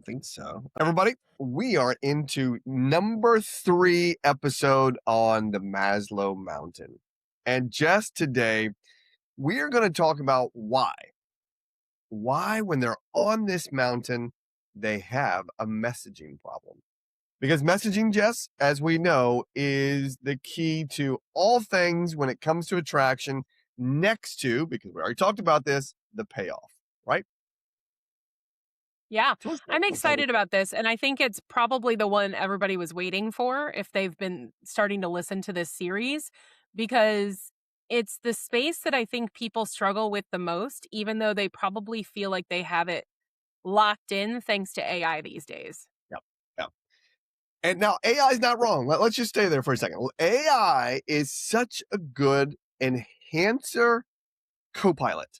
think so. Everybody, we are into number 3 episode on the Maslow Mountain. And just today, we are going to talk about why. Why, when they're on this mountain, they have a messaging problem. Because messaging, Jess, as we know, is the key to all things when it comes to attraction, next to, because we already talked about this, the payoff, right? Yeah, So let's I'm talk. excited about this, and I think it's probably the one everybody was waiting for if they've been starting to listen to this series, because it's the space that I think people struggle with the most, even though they probably feel like they have it locked in thanks to AI these days. Yep. Yep. And now AI is not wrong. Let's just stay there for a second. AI is such a good enhancer copilot.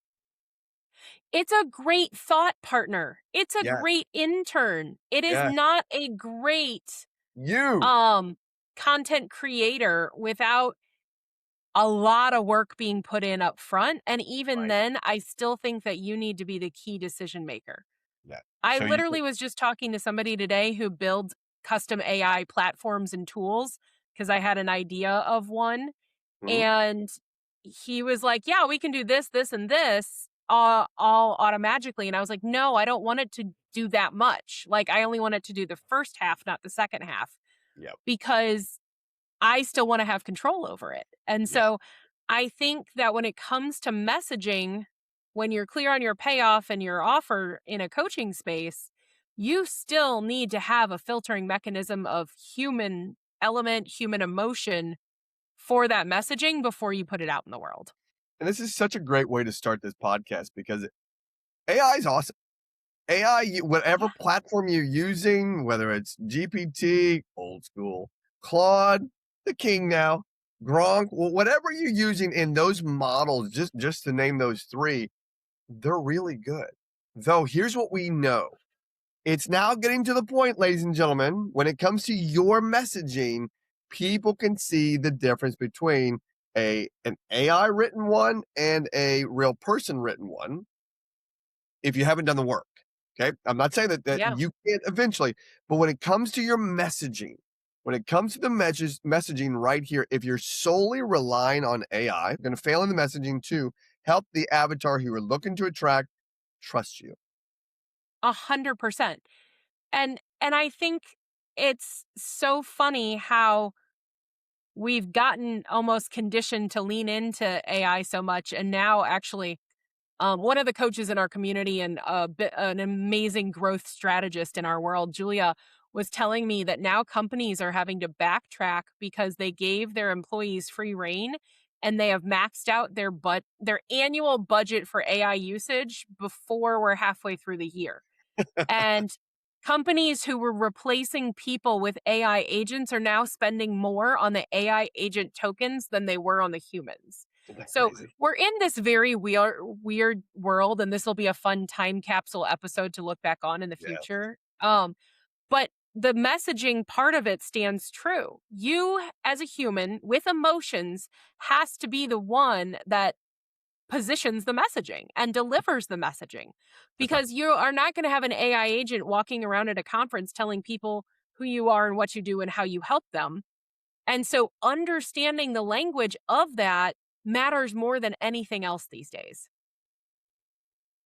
It's a great thought partner. It's a Yes. great intern. It is Yes. not a great You. content creator without a lot of work being put in up front. And even Right. then, I still think that you need to be the key decision maker. Yeah. I So you literally was just talking to somebody today who builds custom AI platforms and tools because I had an idea of one. Mhm. And he was like, yeah, we can do this, this, and this all automatically. And I was like, no, I don't want it to do that much. Like, I only want it to do the first half, not the second half, Yep. because I still want to have control over it. And Yeah. so I think that when it comes to messaging, when you're clear on your payoff and your offer in a coaching space, you still need to have a filtering mechanism of human element, human emotion for that messaging before you put it out in the world. And this is such a great way to start this podcast because AI is awesome. AI, whatever Yeah. platform you're using, whether it's GPT, old school, Claude, the king now, Gronk, whatever you're using in those models, just to name those 3, they're really good. Though here's what we know. It's now getting to the point, ladies and gentlemen, when it comes to your messaging, people can see the difference between an AI written one and a real person written one if you haven't done the work. Okay. I'm not saying that Yeah. you can't eventually, but when it comes to your messaging, when it comes to the messaging right here, if you're solely relying on AI, you're going to fail in the messaging to help the avatar who you're looking to attract trust you. 100%. And I think it's so funny how we've gotten almost conditioned to lean into AI so much. And now actually, one of the coaches in our community and an amazing growth strategist in our world, Julia, was telling me that now companies are having to backtrack because they gave their employees free reign and they have maxed out their annual budget for AI usage before we're halfway through the year. And companies who were replacing people with AI agents are now spending more on the AI agent tokens than they were on the humans. Isn't that So crazy? we're in this very weird world, and this will be a fun time capsule episode to look back on in the Yeah. future. But the messaging part of it stands true. You, as a human with emotions, has to be the one that positions the messaging and delivers the messaging, That's right. because you are not going to have an AI agent walking around at a conference telling people who you are and what you do and how you help them. And so understanding the language of that matters more than anything else these days.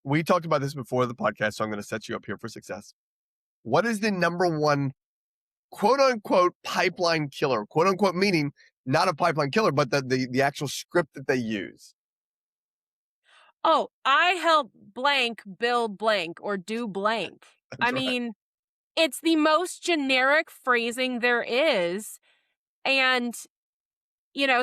We talked about this before the podcast, so I'm going to set you up here for success. What is the number one quote unquote pipeline killer? Quote unquote meaning not a pipeline killer, but the actual script that they use. Oh, I help blank build blank or do blank. I That's right. mean, it's the most generic phrasing there is. And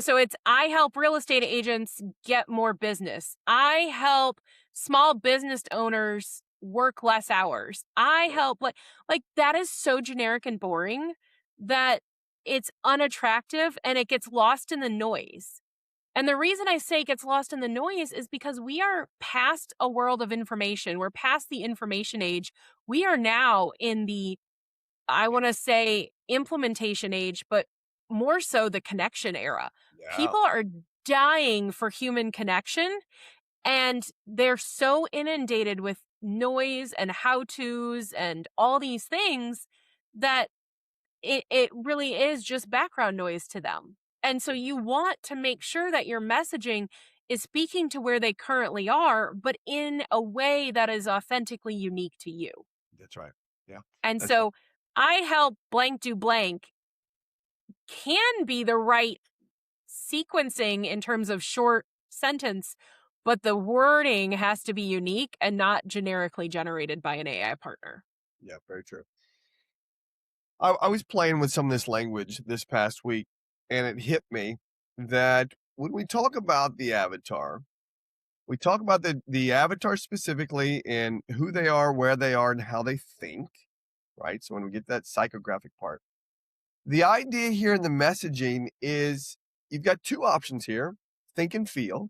so it's I help real estate agents get more business. I help small business owners work less hours. I help like that is so generic and boring that it's unattractive and it gets lost in the noise. And the reason I say it gets lost in the noise is because we are past a world of information. We're past the information age. We are now in the, I want to say, implementation age, but more so the connection era. Yeah. People are dying for human connection, and they're so inundated with noise and how-tos and all these things that it really is just background noise to them. And so you want to make sure that your messaging is speaking to where they currently are, but in a way that is authentically unique to you. That's right. Yeah. And That's right. so I help blank do blank can be the right sequencing in terms of short sentence, but the wording has to be unique and not generically generated by an AI partner. Yeah, very true. I was playing with some of this language this past week, and it hit me that when we talk about the avatar, we talk about the avatar specifically and who they are, where they are, and how they think, right? So when we get that psychographic part, the idea here in the messaging is you've got two options here: think and feel,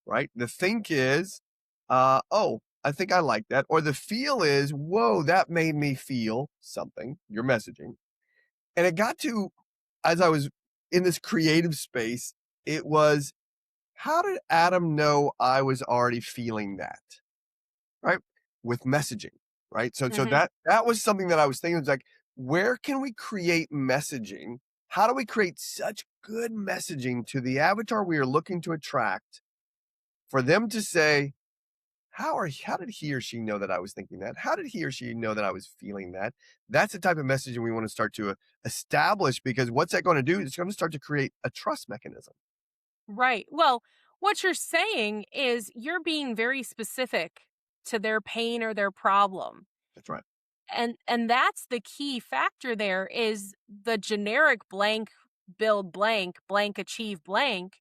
right? The think is, oh, I think I like that, or the feel is, whoa, that made me feel something. Your messaging. And it got to, as I was in this creative space, it was, how did Adam know I was already feeling that? Right? With messaging, right? So Hmm. that was something that I was thinking, was like, where can we create messaging? How do we create such good messaging to the avatar we are looking to attract for them to say, how did he or she know that I was thinking that? How did he or she know that I was feeling that? That's the type of messaging we want to start to establish, because what's that going to do? It's going to start to create a trust mechanism. Right. Well, what you're saying is you're being very specific to their pain or their problem. That's right. And that's the key factor there is the generic blank build blank blank achieve blank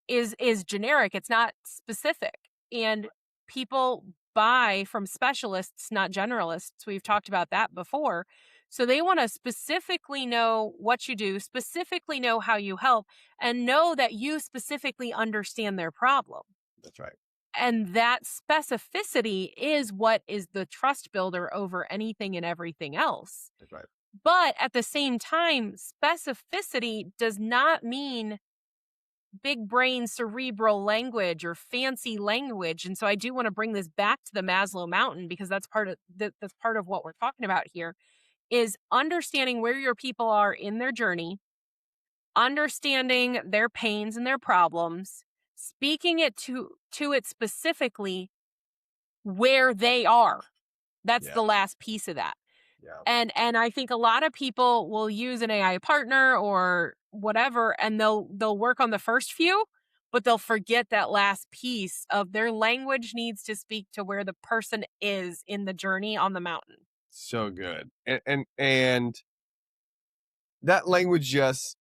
is generic. It's not specific. And people buy from specialists, not generalists. We've talked about that before. So they want to specifically know what you do, specifically know how you help, and know that you specifically understand their problem. That's right. And that specificity is what is the trust builder over anything and everything else. That's right. But at the same time, specificity does not mean big brain cerebral language or fancy language. And so I do want to bring this back to the Maslow Mountain because that's that's part of what we're talking about here is understanding where your people are in their journey, understanding their pains and their problems, speaking it to it specifically where they are. That's Yeah. the last piece of that. Yeah. And I think a lot of people will use an AI partner or whatever and they'll work on the first few, but they'll forget that last piece of their language needs to speak to where the person is in the journey on the mountain. So good. And that language just,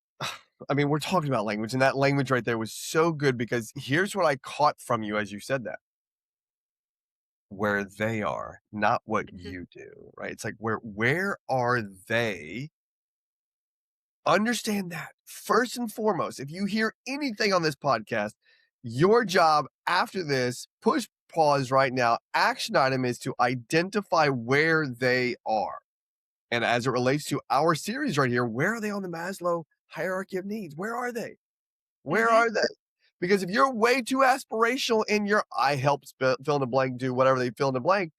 I mean, we're talking about language, and that language right there was so good, because here's what I caught from you as you said that: where they are, not what Mhm. you do, right? It's like, where are they? Understand that first and foremost. If you hear anything on this podcast, your job after this, push pause right now, action item is to identify where they are. And as it relates to our series right here, where are they on the Maslow hierarchy of needs? Where are they? Where Mhm. are they? Because if you're way too aspirational in your I help fill in the blank, do whatever they fill in the blank,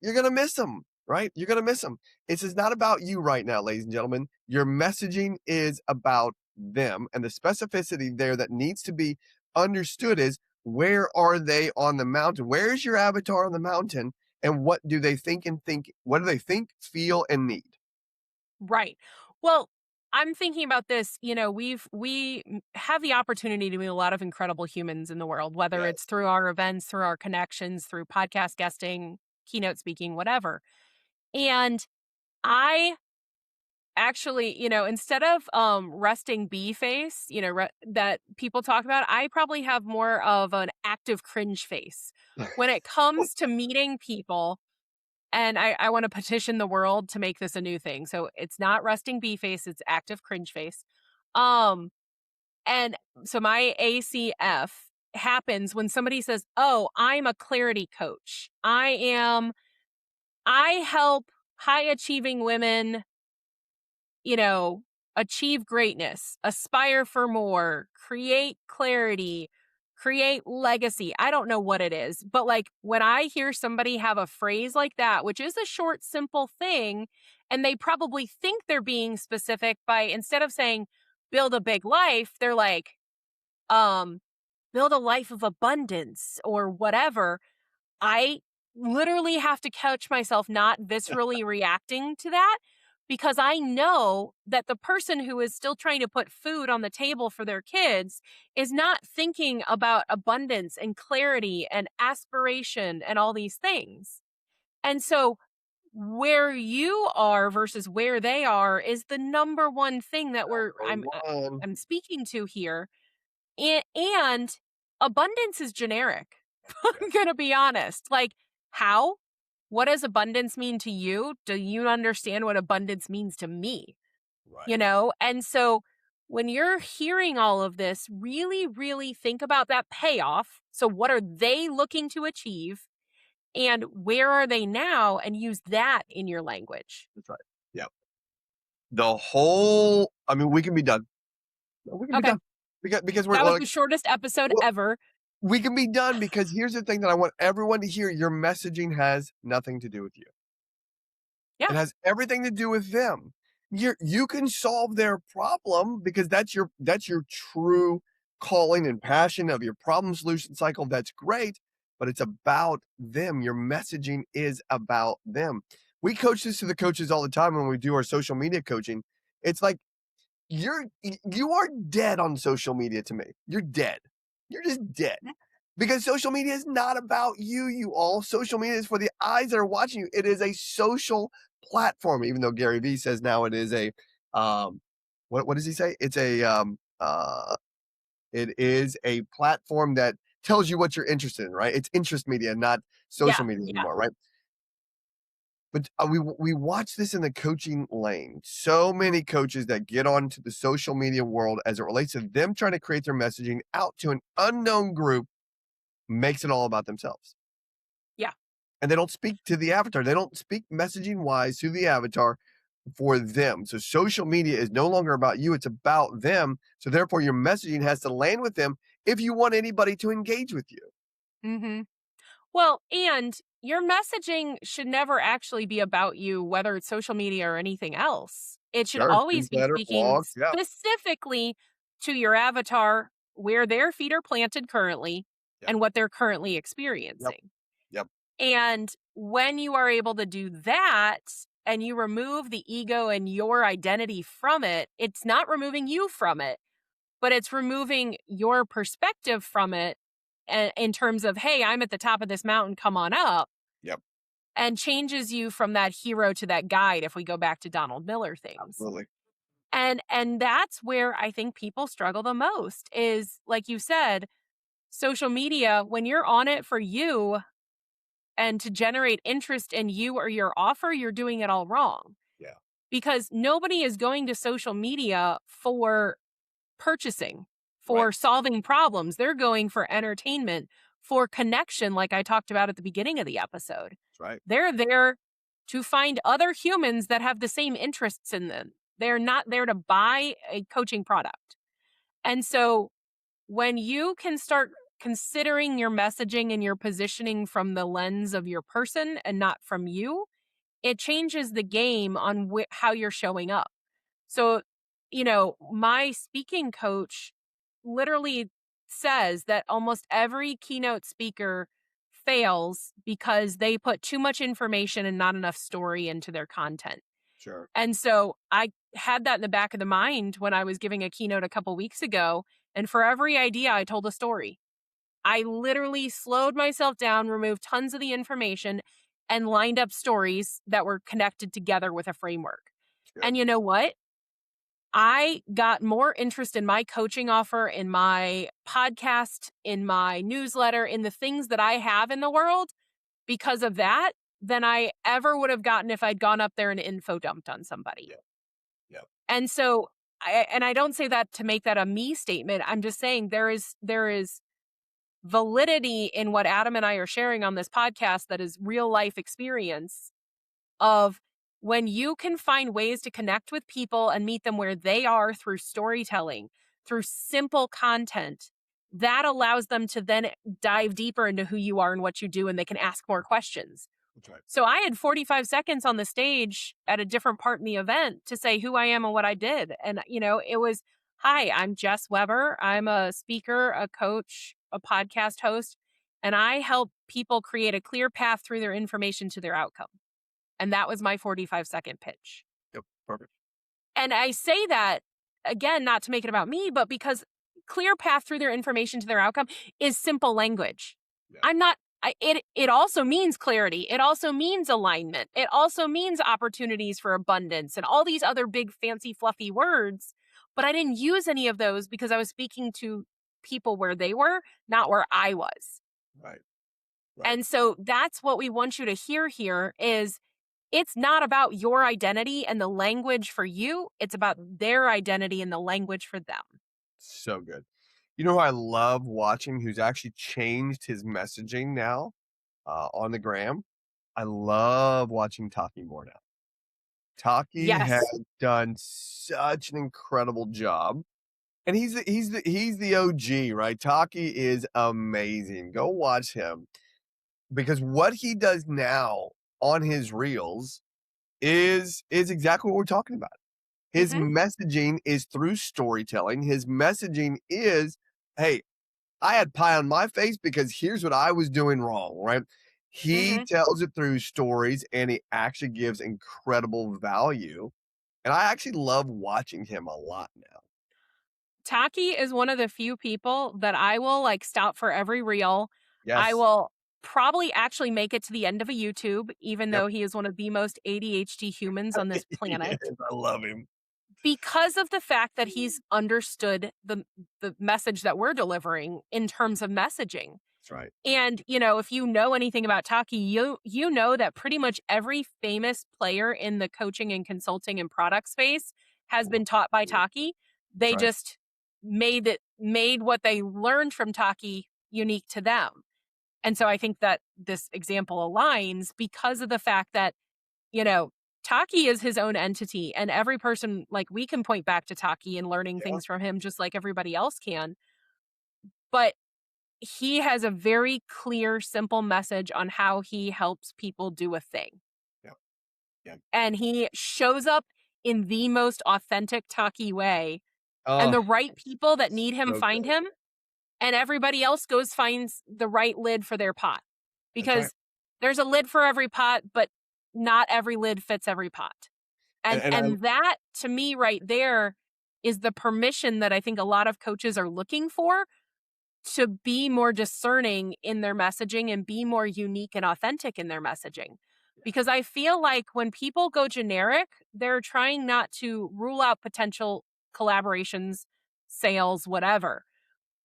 you're going to miss them, right? You're going to miss them. It's not about you right now, ladies and gentlemen. Your messaging is about them. And the specificity there that needs to be understood is, where are they on the mountain? Where is your avatar on the mountain? And what do they think? What do they think, feel, and need? Right. Well, I'm thinking about this, have the opportunity to meet a lot of incredible humans in the world, whether it's Yes. through our events, through our connections, through podcast guesting, keynote speaking, whatever. And I actually, instead of resting bee face, that people talk about, I probably have more of an active cringe face. When it comes to meeting people, and I want to petition the world to make this a new thing. So it's not resting bee face, it's active cringe face. Um, and so my ACF happens when somebody says, "Oh, I'm a clarity coach. I help high achieving women, you know, achieve greatness, aspire for more, create clarity, create legacy. I don't know what it is, but like when I hear somebody have a phrase like that, which is a short, simple thing, and they probably think they're being specific by instead of saying build a big life, they're like, um, build a life of abundance or whatever. I literally have to catch myself not viscerally reacting to that because I know that the person who is still trying to put food on the table for their kids is not thinking about abundance and clarity and aspiration and all these things. And so where you are versus where they are is the number one thing that Number one. I'm speaking to here. And abundance is generic. I'm going to be honest. Like, how? What does abundance mean to you? Do you understand what abundance means to me? Right. You know? And so when you're hearing all of this, really, really think about that payoff. So, what are they looking to achieve? And where are they now? And use that in your language. That's right. Yeah. The whole, I mean, we can be done. We can be Okay. done because we're That was like, the shortest episode well, ever. we can be done because here's the thing that I want everyone to hear: your messaging has nothing to do with you. Yeah. It has everything to do with them. You can solve their problem because that's your true calling and passion of your problem solution cycle. That's great, but it's about them. Your messaging is about them. We coach this to the coaches all the time when we do our social media coaching. It's like you are dead on social media to me. You're dead. You're just dead. Because social media is not about you, you all. Social media is for the eyes that are watching you. It is a social platform, even though Gary Vee says now it is a what does he say? It is a platform that tells you what you're interested in, right? It's interest media, not social Yeah. media Yeah. anymore, right? But we watch this in the coaching lane. So many coaches that get onto the social media world as it relates to them trying to create their messaging out to an unknown group makes it all about themselves. Yeah. And they don't speak to the avatar. They don't speak messaging wise to the avatar for them. So social media is no longer about you, it's about them. So therefore your messaging has to land with them if you want anybody to engage with you. Mm-hmm. Well, and your messaging should never actually be about you, whether it's social media or anything else. It should Sure, always be newsletter, speaking blogs, yeah, specifically to your avatar, where their feet are planted currently yeah, and what they're currently yep, experiencing. yep, And when you are able to do that and you remove the ego and your identity from it, it's not removing you from it, but it's removing your perspective from it in terms of, hey, I'm at the top of this mountain, come on up, yep, and changes you from that hero to that guide if we go back to Donald Miller things. absolutely. And that's where I think people struggle the most is like you said, social media, when you're on it for you and to generate interest in you or your offer, you're doing it all wrong. Yeah, Because nobody is going to social media for purchasing, right, for solving problems. They're going for entertainment, for connection, like I talked about at the beginning of the episode. that's right. They're there to find other humans that have the same interests in them. They're not there to buy a coaching product. And so when you can start considering your messaging and your positioning from the lens of your person and not from you, it changes the game on how you're showing up. So, my speaking coach literally says that almost every keynote speaker fails because they put too much information and not enough story into their content. Sure. And so I had that in the back of the mind when I was giving a keynote a couple weeks ago. And for every idea, I told a story. I literally slowed myself down, removed tons of the information, and lined up stories that were connected together with a framework. Good. And you know what? I got more interest in my coaching offer, in my podcast, in my newsletter, in the things that I have in the world because of that than I ever would have gotten if I'd gone up there and info dumped on somebody. Yeah. Yeah. And so I don't say that to make that a me statement. I'm just saying there is validity in what Adam and I are sharing on this podcast that is real life experience of when you can find ways to connect with people and meet them where they are through storytelling, through simple content, that allows them to then dive deeper into who you are and what you do, and they can ask more questions. That's right. So I had 45 seconds on the stage at a different part in the event to say who I am and what I did. And, it was, hi, I'm Jess Weber. I'm a speaker, a coach, a podcast host, and I help people create a clear path through their information to their outcome. And that was my 45-second pitch. Yep. Perfect. And I say that, again, not to make it about me, but because clear path through their information to their outcome is simple language. Yeah. It also means clarity. It also means alignment. It also means opportunities for abundance and all these other big, fancy, fluffy words. But I didn't use any of those because I was speaking to people where they were, not where I was. Right. And so that's what we want you to hear here is it's not about your identity and the language for you. It's about their identity and the language for them. So good. You know who I love watching who's actually changed his messaging now on the gram? I love watching Taki Moore now. Taki has Yes. done such an incredible job. And he's the OG, right? Taki is amazing. Go watch him because what he does now on his reels is exactly what we're talking about. His Hmm. messaging is through storytelling. His messaging is, hey, I had pie on my face because here's what I was doing wrong, right? He Hmm. tells it through stories and he actually gives incredible value. And I actually love watching him a lot now. Taki is one of the few people that I will stop for every reel. I Yes. will probably actually make it to the end of a YouTube, even Yep. though he is one of the most ADHD humans on this Yes, planet, I love him. because of the fact that he's understood the message that we're delivering in terms of messaging. That's right. And, if you know anything about Taki, you know that pretty much every famous player in the coaching and consulting and product space has been taught by Taki. That's They right. just made what they learned from Taki unique to them. And so I think that this example aligns because of the fact that, you know, Taki is his own entity, and every person, we can point back to Taki and learning Yeah. things from him just like everybody else can. But he has a very clear, simple message on how he helps people do a thing. Yeah. Yeah. And he shows up in the most authentic Taki way. And Oh, the right people that need him so find good. him, and everybody else finds the right lid for their pot. That's right. Because there's a lid for every pot, but not every lid fits every pot. And And I and that to me right there is the permission that I think a lot of coaches are looking for to be more discerning in their messaging and be more unique and authentic in their messaging. Because I feel like when people go generic, they're trying not to rule out potential collaborations, sales, whatever.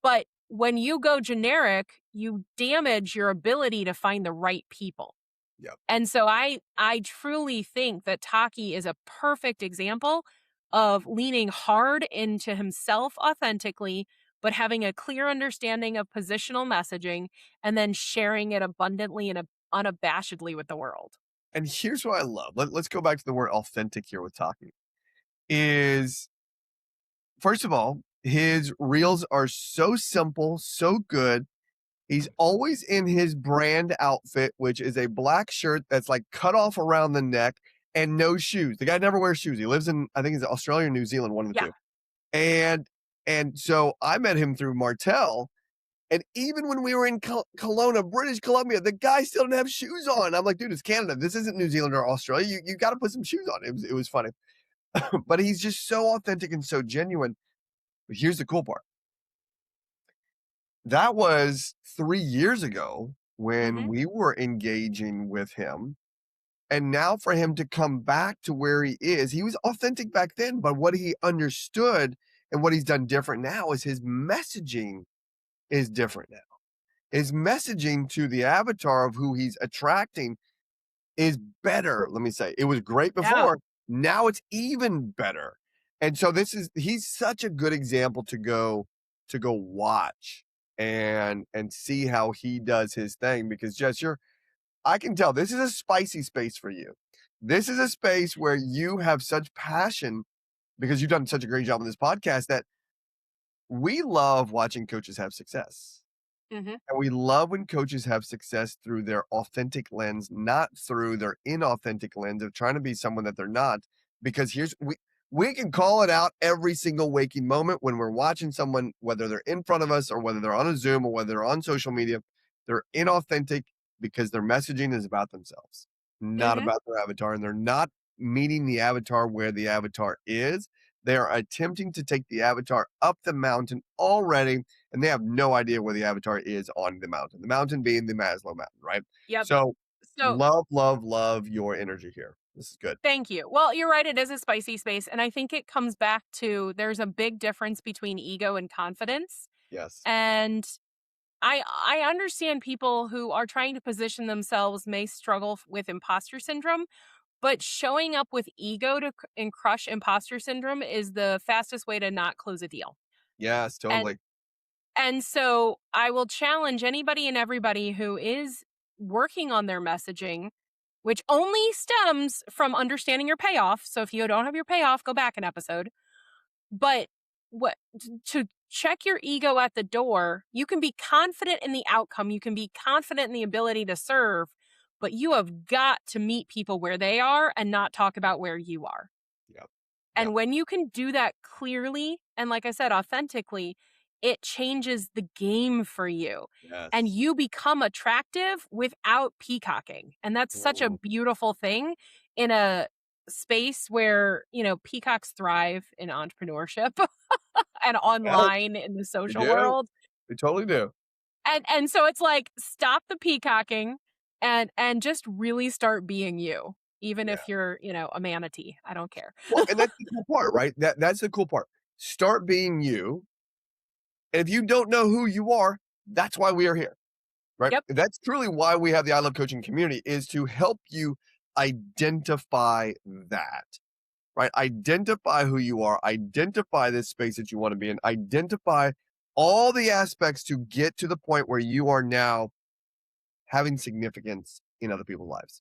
But when you go generic, you damage your ability to find the right people. Yep. And so I truly think that Taki is a perfect example of leaning hard into himself authentically, but having a clear understanding of positional messaging and then sharing it abundantly and unabashedly with the world. And here's what I love. Let's go back to the word authentic here with Taki. Is first of all, his reels are so simple, so good. He's always in his brand outfit, which is a black shirt that's like cut off around the neck and no shoes. The guy never wears shoes. He lives in, I think it's Australia or New Zealand, one of the Yeah. two. And so I met him through Martell. And even when we were in Kelowna, British Columbia, the guy still didn't have shoes on. I'm like, dude, it's Canada. This isn't New Zealand or Australia. You got to put some shoes on. It was funny. But he's just so authentic and so genuine. But here's the cool part. That was 3 years ago when Hmm. we were engaging with him. And now for him to come back to where he was authentic back then, but what he understood and what he's done different now is his messaging is different now. His messaging to the avatar of who he's attracting is better. Let me say, it was great Yeah. before. Now it's even better. And so he's such a good example to go watch and see how he does his thing because Jess, I can tell this is a spicy space for you. This is a space where you have such passion because you've done such a great job on this podcast that we love watching coaches have success. Mhm. And we love when coaches have success through their authentic lens, not through their inauthentic lens of trying to be someone that they're not. Because we can call it out every single waking moment when we're watching someone, whether they're in front of us or whether they're on a Zoom or whether they're on social media, they're inauthentic because their messaging is about themselves, not Mhm. about their avatar, and they're not meeting the avatar where the avatar is. They are attempting to take the avatar up the mountain already, and they have no idea where the avatar is on the mountain being the Maslow Mountain, right? Yep. So So love, love, love your energy here. This is good. thank you. Well, you're right, it is a spicy space, and I think it comes back to there's a big difference between ego and confidence, Yes. and I understand people who are trying to position themselves may struggle with imposter syndrome, but showing up with ego and crush imposter syndrome is the fastest way to not close a deal. Yes, And totally. and so I will challenge anybody and everybody who is working on their messaging, which only stems from understanding your payoff. So if you don't have your payoff, go back an episode. But what to check your ego at the door, you can be confident in the outcome, you can be confident in the ability to serve, but you have got to meet people where they are and not talk about where you are. Yep. Yep. And when you can do that clearly and, like I said, authentically, it changes the game for you. And Yes. you become attractive without peacocking. And that's such a Mhm. beautiful thing in a space where, peacocks thrive in entrepreneurship and Yes, online in the we social do. world. We totally do. And so it's like stop the peacocking and just really start being you, even Yeah. if you're, a manatee. I don't care. Well, and that's the cool part, right? That's the cool part. Start being you. And if you don't know who you are, that's why we are here. Right? Yep, That's truly why we have the I Love Coaching community is to help you identify that, right? Identify who you are, identify this space that you want to be in, identify all the aspects to get to the point where you are now having significance in other people's lives,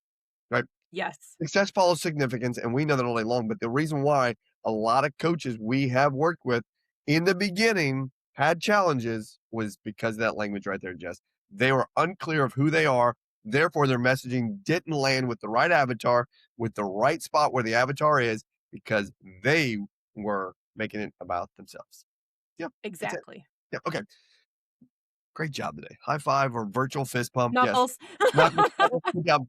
right? yes. Success follows significance, and we know that all day long. But the reason why a lot of coaches we have worked with in the beginning had challenges was because of that language right there, Jess. They were unclear of who they are. Therefore, their messaging didn't land with the right avatar, with the right spot where the avatar is, because they were making it about themselves. Yep, that's it. Exactly. Yep. Okay. Great job today. High five or virtual fist pump. Yes. Knuckles. Knuckles. Good job.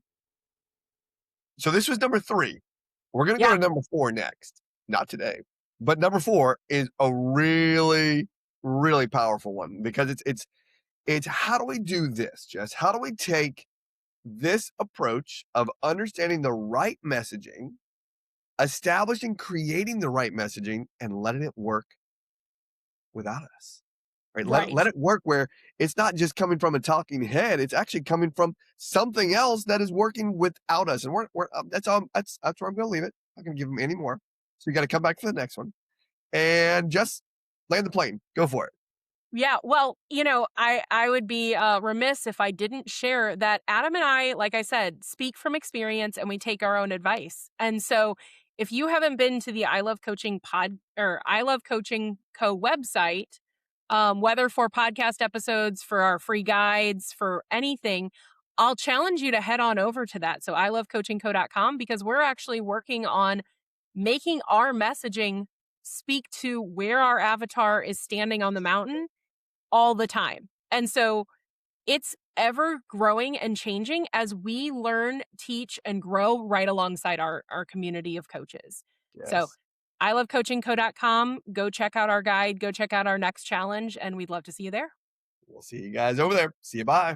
So this was number 3. We're gonna go Yeah. to number 4 next. Not today. But number 4 is a really, really powerful one because it's how do we do this, Jess? How do we take this approach of understanding the right messaging, establishing, creating the right messaging, and letting it work without us? Right? Let Right. it work where it's not just coming from a talking head, it's actually coming from something else that is working without us. And we're that's where I'm gonna leave it. I'm not gonna give them any more. So you gotta come back to the next one and just land the plane. Go for it. Yeah, well, I would be remiss if I didn't share that Adam and I, like I said, speak from experience and we take our own advice. And so, if you haven't been to the I Love Coaching pod or I Love Coaching Co website, whether for podcast episodes, for our free guides, for anything, I'll challenge you to head on over to that. So, ilovecoachingco.com, because we're actually working on making our messaging speak to where our avatar is standing on the mountain all the time. And so it's ever growing and changing as we learn, teach, and grow right alongside our community of coaches. So Yes. ilovecoachingco.com. Go check out our guide, go check out our next challenge, and we'd love to see you there. We'll see you guys over there. See you. Bye.